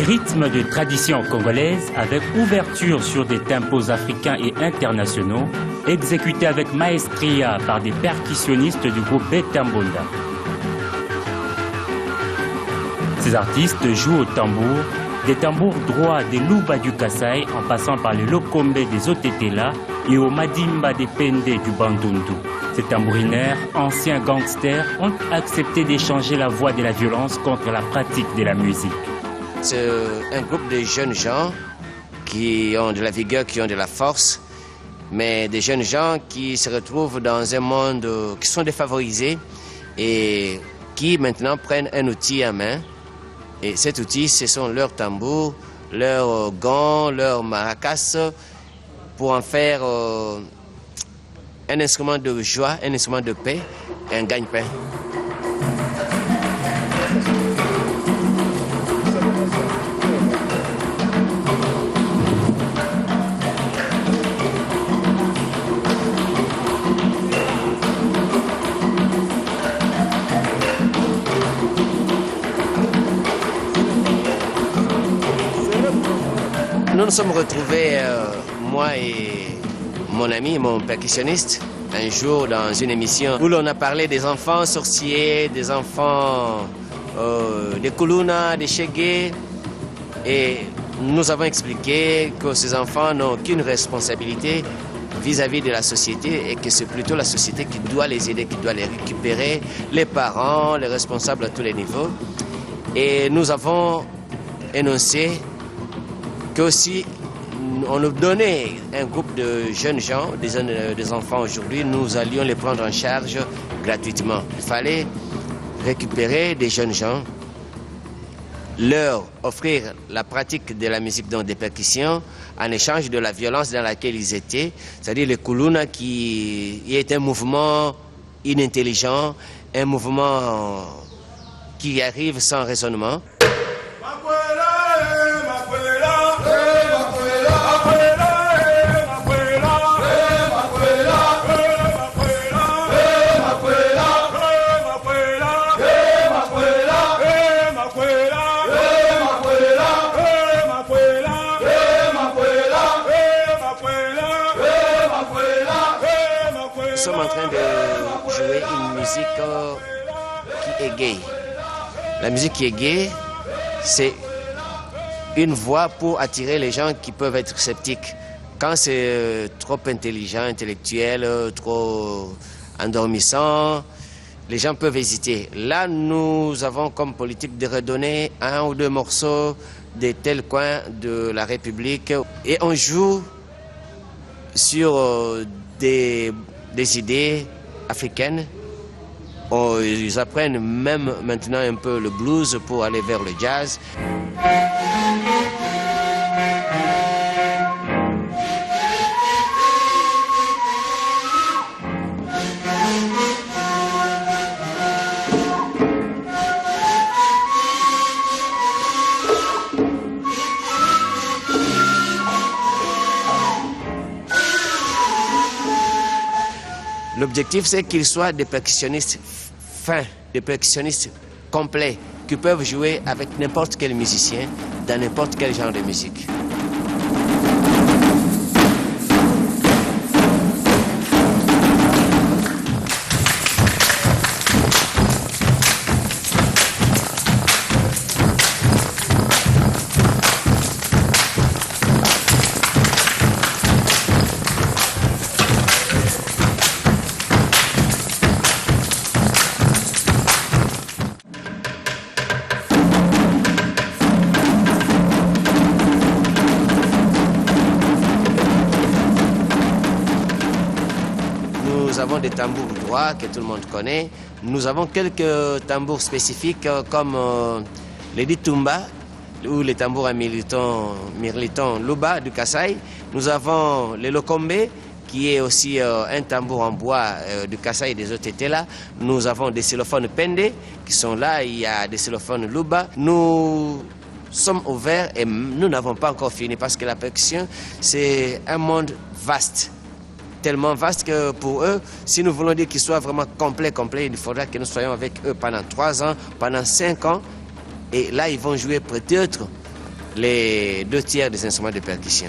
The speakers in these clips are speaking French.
Des rythmes de tradition congolaise avec ouverture sur des tempos africains et internationaux, exécutés avec maestria par des percussionnistes du groupe Betambonda. Ces artistes jouent au tambour, des tambours droits des Luba du Kasaï en passant par les Lokombe des Otetela et au Madimba des Pende du Bandundu. Ces tambourinaires, anciens gangsters, ont accepté d'échanger la voix de la violence contre la pratique de la musique. C'est un groupe de jeunes gens qui ont de la vigueur, qui ont de la force, mais des jeunes gens qui se retrouvent dans un monde qui sont défavorisés et qui maintenant prennent un outil à main. Et cet outil, ce sont leurs tambours, leurs gants, leurs maracas, pour en faire un instrument de joie, un instrument de paix et un gagne-pain. Nous nous sommes retrouvés, moi et mon ami, mon percussionniste, un jour dans une émission où l'on a parlé des enfants sorciers, des enfants des Kuluna, des Shege. Et nous avons expliqué que ces enfants n'ont aucune responsabilité vis-à-vis de la société et que c'est plutôt la société qui doit les aider, qui doit les récupérer, les parents, les responsables à tous les niveaux. Et nous avons énoncé que si on nous donnait un groupe de jeunes gens, des enfants aujourd'hui, nous allions les prendre en charge gratuitement. Il fallait récupérer des jeunes gens, leur offrir la pratique de la musique, donc des percussions, en échange de la violence dans laquelle ils étaient, c'est-à-dire le Kuluna qui est un mouvement inintelligent, un mouvement qui arrive sans raisonnement. Nous sommes en train de jouer une musique qui est gaie. La musique qui est gaie, c'est une voix pour attirer les gens qui peuvent être sceptiques. Quand c'est trop intelligent, intellectuel, trop endormissant, les gens peuvent hésiter. Là, nous avons comme politique de redonner un ou deux morceaux de tels coins de la République et on joue sur des idées africaines. Ils apprennent même maintenant un peu le blues pour aller vers le jazz. L'objectif, c'est qu'ils soient des percussionnistes fins, des percussionnistes complets, qui peuvent jouer avec n'importe quel musicien, dans n'importe quel genre de musique. Nous avons des tambours droits que tout le monde connaît. Nous avons quelques tambours spécifiques comme les ditumba ou les tambours à mirliton Luba du Kasaï. Nous avons les lokombe qui est aussi un tambour en bois du Kasaï et des Otetela. Nous avons des xylophones Pende qui sont là, il y a des xylophones Luba. Nous sommes ouverts et nous n'avons pas encore fini parce que la percussion, c'est un monde vaste. Tellement vaste que pour eux, si nous voulons dire qu'ils soient vraiment complets, il faudra que nous soyons avec eux pendant 3 ans, pendant 5 ans. Et là, ils vont jouer peut-être les 2/3 des instruments de percussion.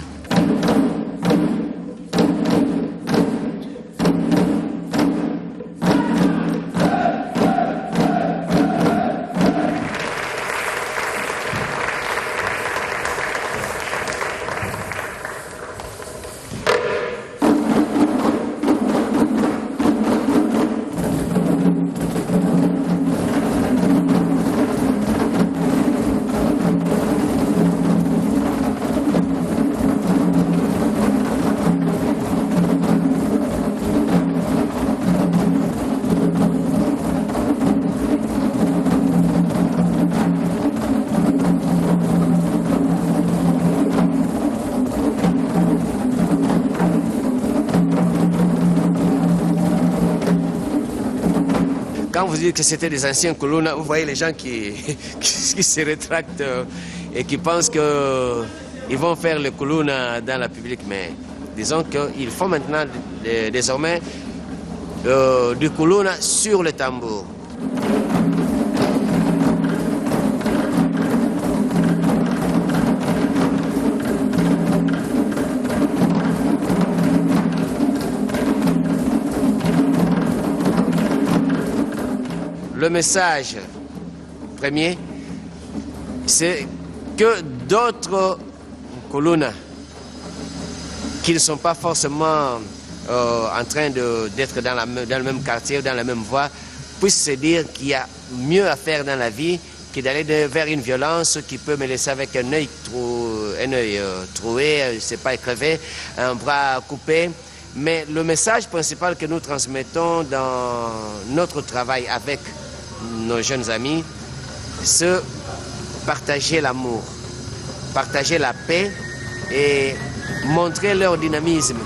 Quand vous dites que c'était des anciens Kuluna, vous voyez les gens qui se rétractent et qui pensent qu'ils vont faire le Kuluna dans la public. Mais disons qu'ils font maintenant désormais du Kuluna sur le tambour. Le message premier, c'est que d'autres Kuluna qui ne sont pas forcément en train d'être dans le même quartier ou dans la même voie puissent se dire qu'il y a mieux à faire dans la vie que d'aller vers une violence qui peut me laisser avec un œil troué, je ne sais pas, crevé, un bras coupé. Mais le message principal que nous transmettons dans notre travail avec nos jeunes amis, c'est partager l'amour, partager la paix et montrer leur dynamisme.